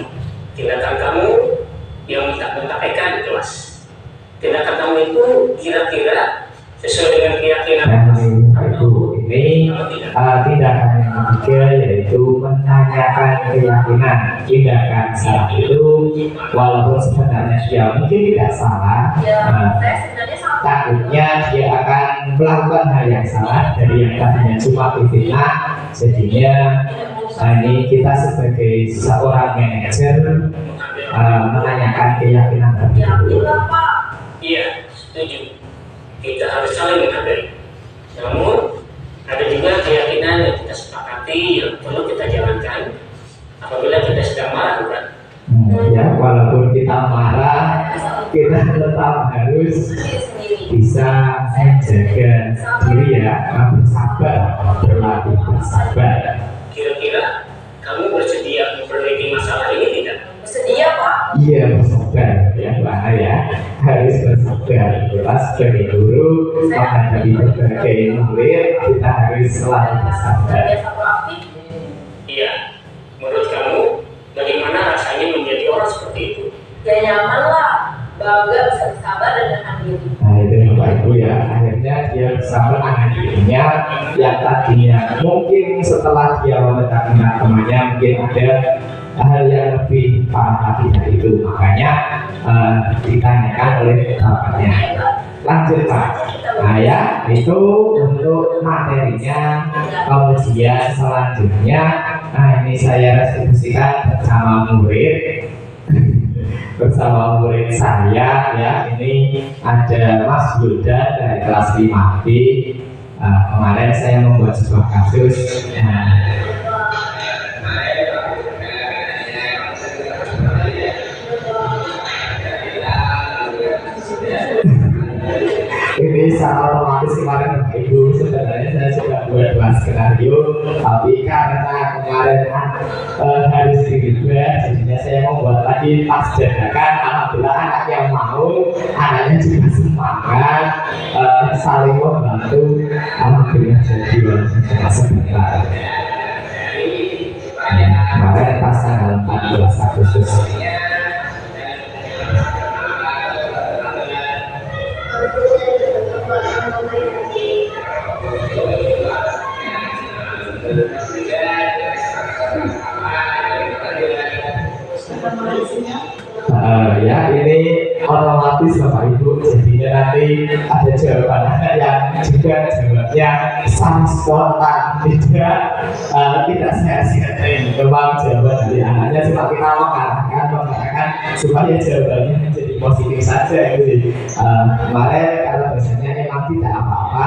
tindakan kamu yang bentak-bentak di kelas. Tindakan kamu itu kira-kira sesuai dengan keyakinan Ibu ini tindakan yang ketiga yaitu menanyakan keyakinan. Tindakan salah itu walaupun sebenarnya dia mungkin tidak salah, Saya sebenarnya sama. takutnya dia akan melakukan hal yang salah dari yang tadinya cuma fitnah. Jadinya ini kita sebagai seorang manajer menanyakan keyakinan tersebut. Pak. Iya, setuju. Kita harus saling menghargai. Namun, ada juga keyakinan yang kita sepakati yang perlu kita jalankan apabila kita sedang marah, bukan? Ya, walaupun kita marah, kita tetap harus bisa menjaga diri ya, bersabar, berlatih bersabar. Kira-kira kamu bersedia memperbaiki masalah ini tidak? Bersedia, Pak. Iya, bersabar ya, Pak ya, harus bersabar. Kita sebagai guru menghadapi berbagai murid, kita harus selalu bersabar. Iya. Menurut kamu, bagaimana rasanya menjadi orang seperti itu? Ya nyaman lah, bangga bisa bersabar dan menahan diri. Nah itu Bapak Ibu ya, akhirnya dia bisa menahan dirinya yang tadinya mungkin setelah dia mendekati temannya mungkin ada hal yang lebih parah lagi dari itu, makanya ditanyakan oleh bapaknya. Lanjut Pak. Nah ya, itu untuk materinya. Kemudian selanjutnya, nah ini saya distribusikan bersama murid bersama murid saya ya. Ini ada Mas Yuda dari kelas 5B. Kemarin saya membuat sebuah kasus. Ini sangat otomatis kemarin Bapak Ibu, sebenarnya saya sudah buat 2 skenario, tapi karena kemarin harus dirubah, jadinya saya membuat lagi pas dadakan. Alhamdulillah anak yang mau, anaknya juga semangat, saling membantu. Alhamdulillah jadi cuma sebentar. Kemarin pas tanggal 14 Agustus. Ya ini otomatis Bapak Ibu, jadinya nanti ada jawaban yang juga jawabnya sangat spontan, tidak saya memang jawaban dari anaknya, cuma kita mengatakan supaya jawabannya menjadi positif saja gitu. Kemarin kalau biasanya memang tidak apa-apa,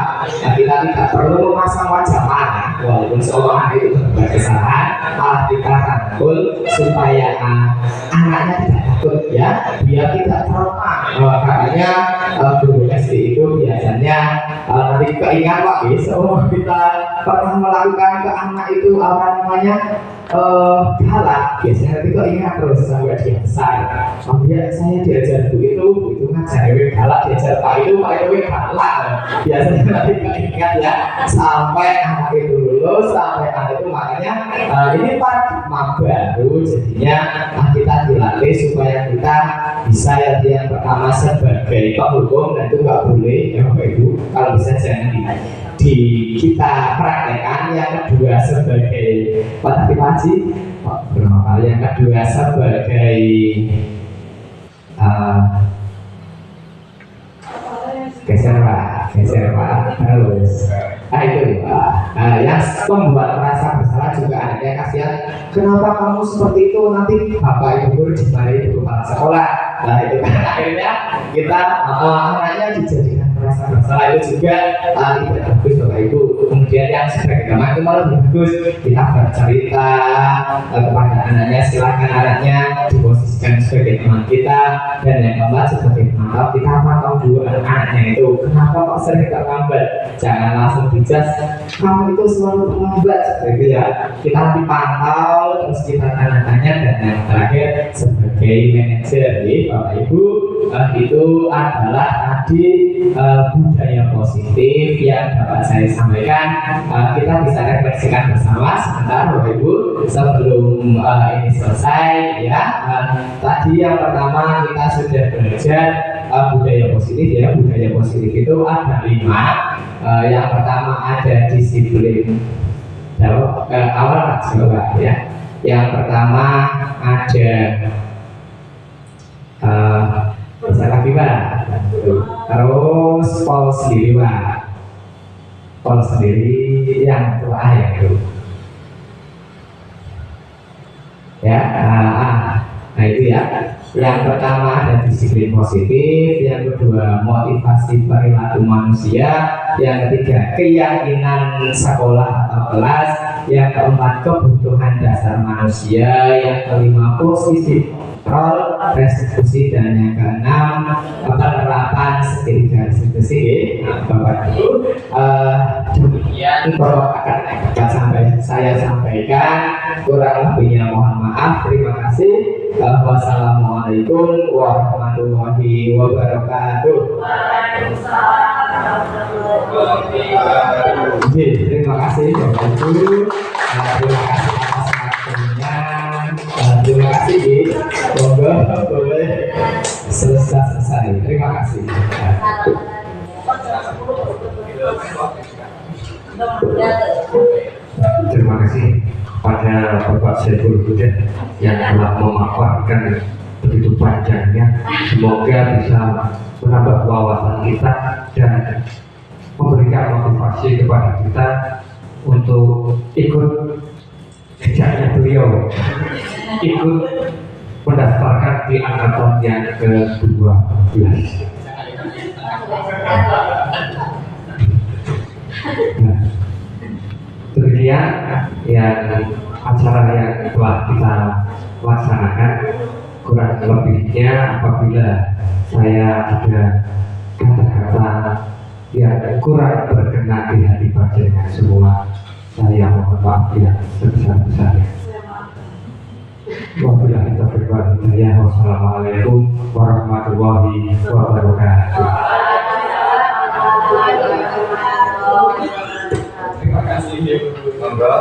kita tidak perlu memasang wajah marah walaupun seorang itu berbuat kesalahan, malah kita rangkul supaya anaknya tidak takut ya, biar tidak trauma. Makanya guru SD itu biasanya nanti keingat Pak, besok kita pernah melakukan ke anak itu apa namanya galak, biasanya nanti keingat terus sampai dia besar. Ya saya diajar bu itu ngajar galak, diajar Pak itu galak. Biasanya nanti keingat ya sampai anak itu lulus, sampai anak itu makanya ini paradigma baru, jadinya kita dilatih supaya kita bisa yang pertama sebagai penghukum, dan itu nggak boleh ya Bapak Ibu, kalau bisa jangan kita praktekkan. Yang kedua sebagai berapa kali, yang kedua sebagai geser Pak terus itu Pak. Yang membuat merasa bersalah juga anaknya, kasihan, kenapa kamu seperti itu, nanti bapak ibu guru dimarahi guru kepala sekolah. Nah itu kan akhirnya kita anaknya dijadikan merasa bersalah, itu juga tidak bagus Bapak Ibu. Kemudian yang sebagai teman itu malah bagus, kita bercerita kepada anaknya, silakan anaknya diposisikan konsisten sebagai teman kita, dan yang keempat sebagai penonton kita pantau dulu anak-anaknya itu kenapa kok sering terlambat. Jangan langsung dijudge kamu itu selalu terlambat seperti ya. Kita dipantau terus kita tanya-tanya, dan yang terakhir sebagai manajer Bapak Ibu itu adalah tadi budaya positif yang dapat saya sampaikan. Kita bisa refleksikan bersama sebentar Bapak Ibu sebelum ini selesai ya. Tadi yang pertama kita sudah belajar budaya positif ya. Budaya positif itu ada 5. Yang pertama ada disiplin. Jawab awal coba ya. Yang pertama ada bisa lagi Pak. Terus Paul sendiri Pak. Paul sendiri yang tua ya itu. Ya, nah itu ya. Yang pertama ada disiplin positif, yang kedua motivasi perilaku manusia, yang ketiga keyakinan sekolah atau kelas, yang keempat kebutuhan dasar manusia, yang kelima posisi role restitusi, dan yang keenam penerapan segitiga restitusi. Bapak Ibu, demikian bahwa akan sampai saya sampaikan, kurang lebihnya mohon maaf. Terima kasih. Wassalamualaikum warahmatullahi wabarakatuh. Terima kasih Bapak Ibu. Terima kasih atas waktunya. Terima kasih Bi. Semoga boleh selesai. Terima kasih. Terima kasih pada Bapak Saiful Huda yang telah memaparkan begitu panjangnya. Semoga bisa menambah wawasan kita dan memberikan motivasi kepada kita untuk ikut jejaknya beliau, ikut mendaftarkan di angkatan yang ke-12. Nah, demikian yang acara yang telah kita laksanakan. Kurang lebihnya apabila saya ada kata-kata yang kurang berkenan di hati panjenengan semua, saya mohon maaf yang sebesar-besarnya. Wabillahi taufiq wal hidayah. Wassalamualaikum warahmatullahi wabarakatuh. Terima kasih. Monggo,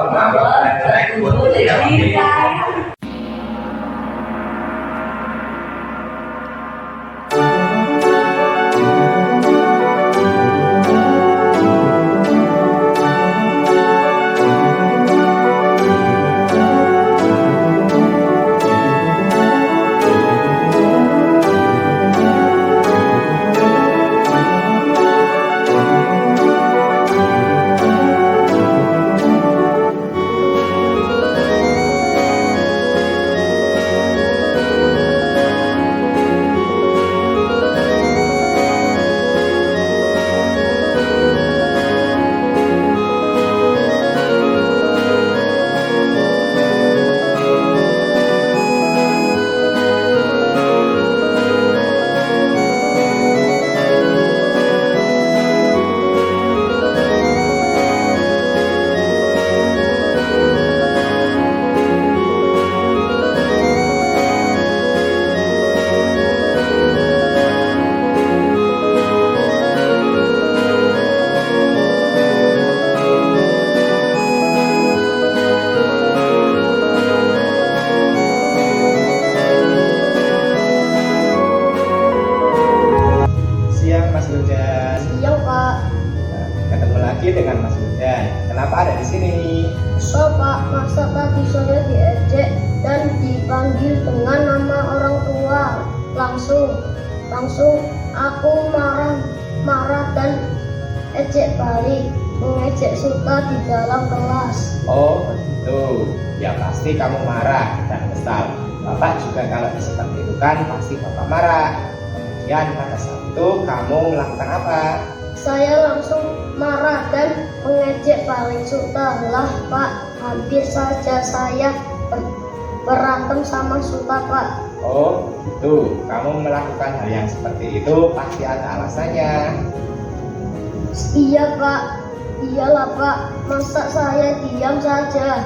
Langsung aku marah dan ejek balik, mengejek Suta di dalam kelas. Oh begitu, ya pasti kamu marah dan kesal. Bapak juga kalau seperti itu kan pasti Bapak marah. Kemudian pada saat itu kamu melakukan apa? Saya langsung marah dan mengejek balik Suta. Lah Pak, hampir saja saya berantem sama Suta Pak. Oh, itu kamu melakukan hal yang seperti itu pasti ada alasannya. Iya Pak, iyalah Pak, masa saya diam saja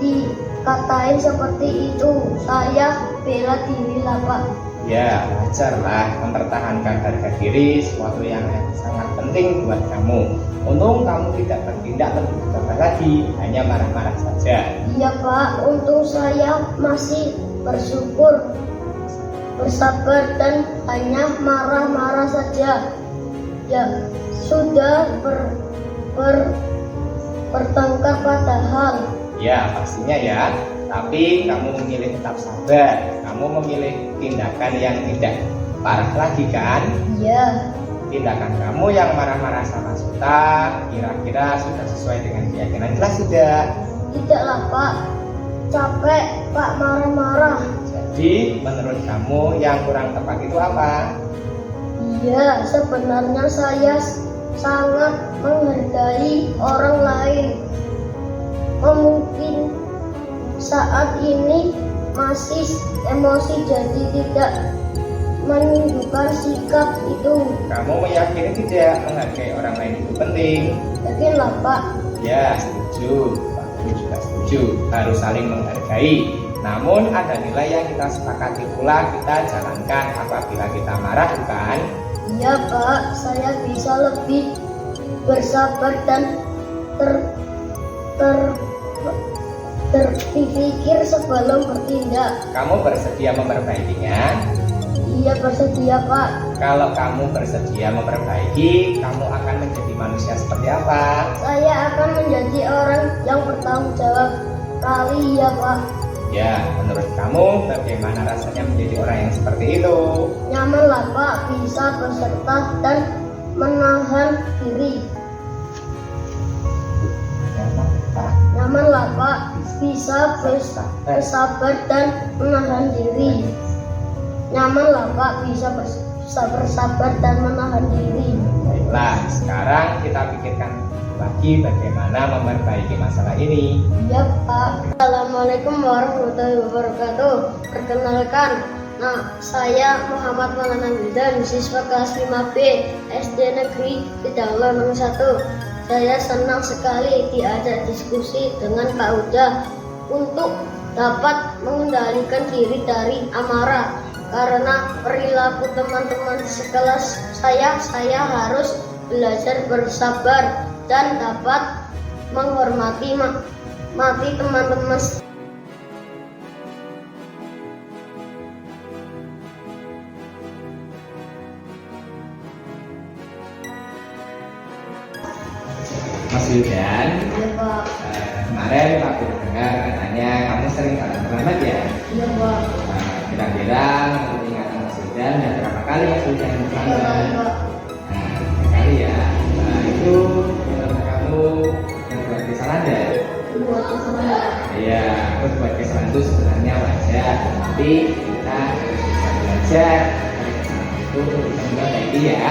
dikatain seperti itu, saya bela diri lah Pak. Ya, wajarlah mempertahankan harga diri sesuatu yang sangat penting buat kamu. Untung kamu tidak bertindak lebih gegabah lagi, hanya marah-marah saja. Iya Pak, untung saya masih bersyukur, bersabar dan hanya marah-marah saja. Ya, sudah bertengkar padahal. Ya, pastinya ya. Tapi kamu memilih tetap sabar. Kamu memilih tindakan yang tidak parah lagi kan? Iya. Tindakan kamu yang marah-marah sama Suta kira-kira sudah sesuai dengan keyakinan jelas tidak? Tidaklah Pak, capek Pak marah-marah. Jadi menurut kamu yang kurang tepat itu apa? Iya, sebenarnya saya sangat menghargai orang lain. Mungkin saat ini masih emosi jadi tidak menunjukkan sikap itu. Kamu meyakini tidak menghargai orang lain itu penting? Yakinlah Pak. Ya, setuju. Aku juga setuju. Harus saling menghargai. Namun ada nilai yang kita sepakati pula kita jalankan apabila kita marah, bukan? Iya Pak, saya bisa lebih bersabar dan terpikir sebelum bertindak. Kamu bersedia memperbaikinya? Iya bersedia Pak. Kalau kamu bersedia memperbaiki, kamu akan menjadi manusia seperti apa? Saya akan menjadi orang yang bertanggung jawab kali ya Pak. Ya, menurut kamu bagaimana rasanya menjadi orang yang seperti itu? Nyaman lah Pak, bisa berserta dan menahan diri. Nyaman lah Pak, bisa bersabar dan menahan diri. Nyaman lah Pak, bisa bersabar dan menahan diri. Baiklah, sekarang kita pikirkan lagi bagaimana memperbaiki masalah ini. Ya Pak. Assalamualaikum warahmatullahi wabarakatuh. Perkenalkan, saya Muhammad Maulana Wildan, siswa kelas 5B SD Negeri Tidanglo nomor 1. Saya senang sekali diajak diskusi dengan Kak Uda untuk dapat mengendalikan diri dari amarah. Karena perilaku teman-teman sekelas saya harus belajar bersabar dan dapat menghormati teman-teman. Mas Wildan, Iya Pak. kemarin aku dengar katanya kamu sering terlambat ya? Iya Pak. Kira-kira ingatan Mas Wildan dan berapa kali Mas Wildan terlambat? Iya Pak. Nah, kali ya. Itu menurut kamu berbuat kesalahan ya? Buat kesalahan. Iya, berbuat kesalahan itu sebenarnya wajar, tapi kita harus bisa belajar dari kesalahan itu untuk bisa memperbaiki ya.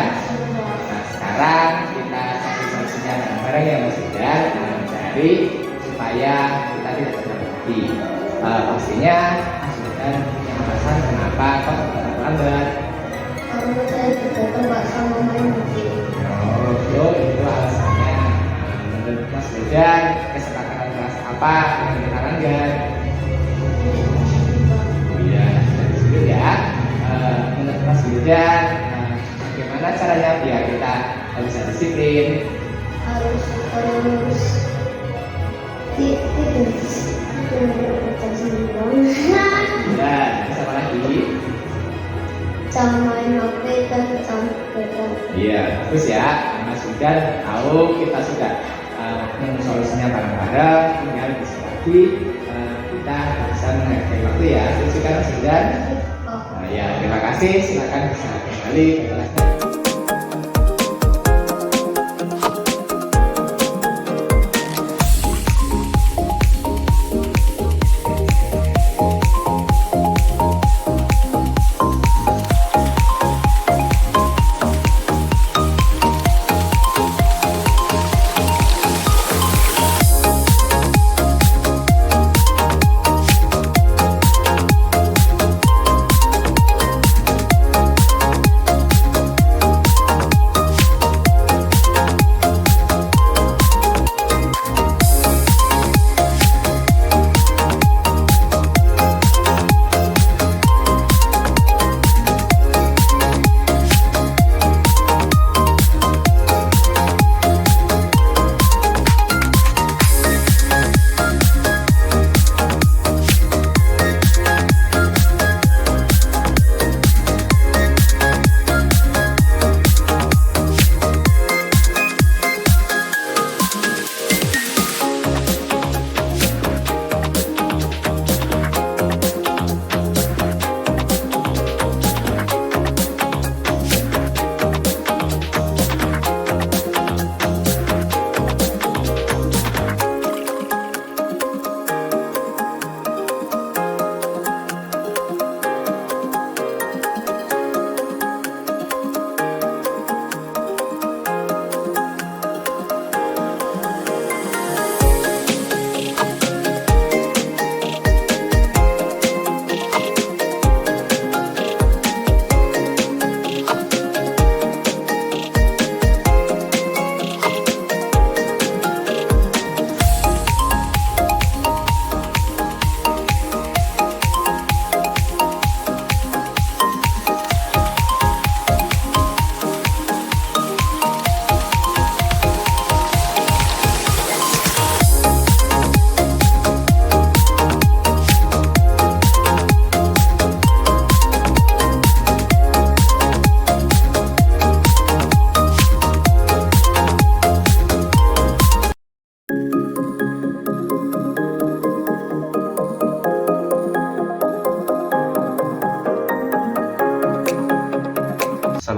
Nah, sekarang kita cari solusinya bareng-bareng ya Mas Wildan, mencari supaya kita tidak terlambat. Pastinya Mas Wildan punya alasan kenapa kok terlambat. Karena saya juga terpaksa main musik. Oh, itu alasannya. Menurut Mas Wildan, kesepakatan kelas apa yang disarankan? Oh iya, dari situ ya. Menurut Mas Wildan, bagaimana caranya biar kita bisa disiplin? Harus Dan terus apa lagi? jangan main HP dan jangan begadang. Iya, bagus ya. Mas Wildan tahu kita sudah solusinya bareng-bareng, tinggal bisa lagi kita bisa menghargai waktu ya. Setuju kan Mas Wildan? Ya, terima kasih. Silakan bisa kembali ke kelasnya.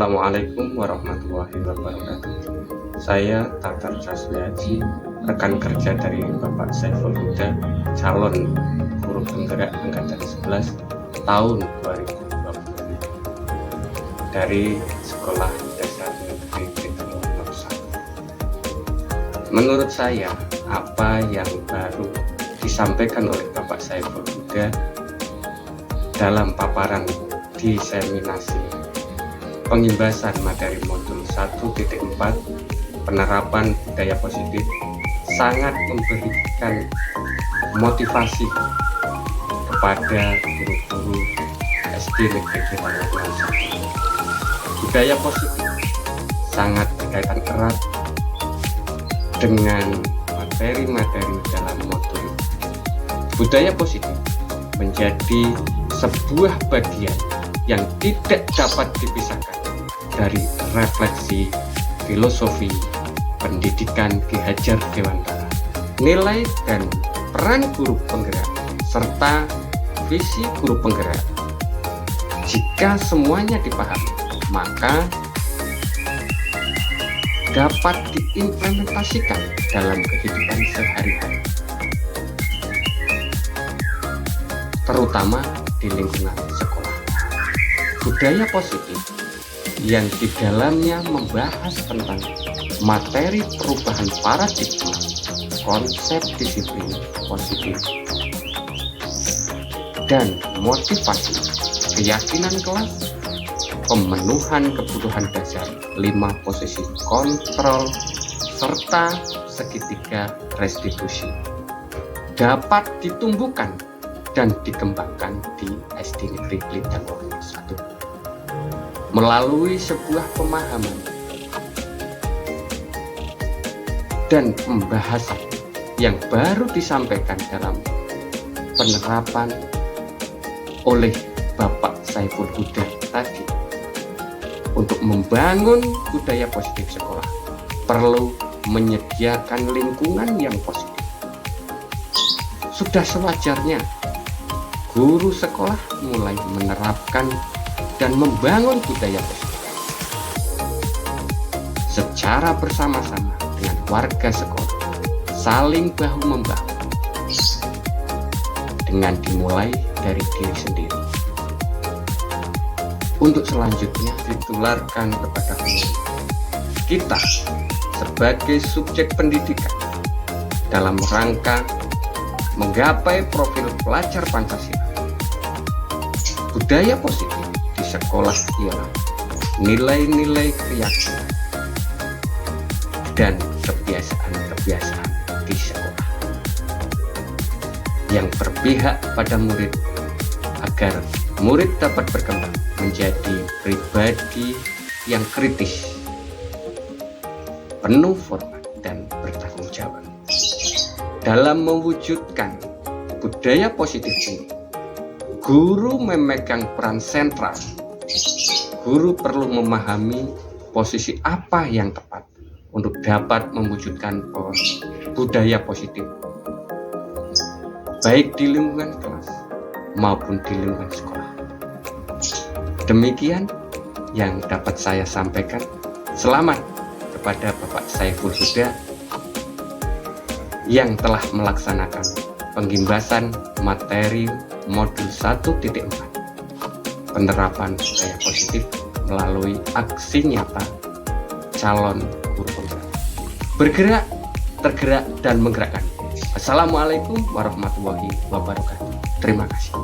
Assalamualaikum warahmatullahi wabarakatuh. Saya Tatar Casliaji, rekan kerja dari Bapak Saiful Huda, calon guru penggerak angkatan 11 tahun 2020 dari Sekolah Dasar Negeri Blitar nomor 1. Menurut saya, apa yang baru disampaikan oleh Bapak Saiful Huda dalam paparan diseminasi pengimbasan materi modul 1.4 penerapan budaya positif sangat memberikan motivasi kepada guru-guru SD Negeri Blitar nomor 1. Budaya positif sangat berkaitan erat dengan materi-materi dalam modul. Budaya positif menjadi sebuah bagian yang tidak dapat dipisahkan dari refleksi filosofi pendidikan Ki Hajar Dewantara, nilai dan peran guru penggerak, serta visi guru penggerak. Jika semuanya dipahami, maka dapat diimplementasikan dalam kehidupan sehari-hari, terutama di lingkungan sekolah. Budaya positif yang di dalamnya membahas tentang materi perubahan paradigma, konsep disiplin positif, dan motivasi keyakinan kelas, pemenuhan kebutuhan dasar 5 posisi kontrol, serta segitiga restitusi dapat ditumbuhkan dan dikembangkan di SD Negeri Blitar nomor 1 melalui sebuah pemahaman dan pembahasan yang baru disampaikan dalam penerapan oleh Bapak Saiful Huda tadi. Untuk membangun budaya positif sekolah perlu menyediakan lingkungan yang positif. Sudah sewajarnya guru sekolah mulai menerapkan dan membangun budaya positif secara bersama-sama dengan warga sekolah, saling bahu-membahu, dengan dimulai dari diri sendiri, untuk selanjutnya ditularkan kepada pemerintah. Kita sebagai subjek pendidikan dalam rangka menggapai profil pelajar Pancasila. Budaya positif di sekolah ialah nilai-nilai keyakinan dan kebiasaan-kebiasaan di sekolah yang berpihak pada murid agar murid dapat berkembang menjadi pribadi yang kritis, penuh format dan bertanggung jawab. Dalam mewujudkan budaya positif ini, guru memegang peran sentral. Guru perlu memahami posisi apa yang tepat untuk dapat mewujudkan budaya positif, baik di lingkungan kelas maupun di lingkungan sekolah. Demikian yang dapat saya sampaikan. Selamat kepada Bapak Saiful Huda yang telah melaksanakan pengimbasan materi modul 1.4 penerapan budaya positif melalui aksi nyata calon guru penggerak. Bergerak, tergerak, dan menggerakkan. Assalamualaikum warahmatullahi wabarakatuh. Terima kasih.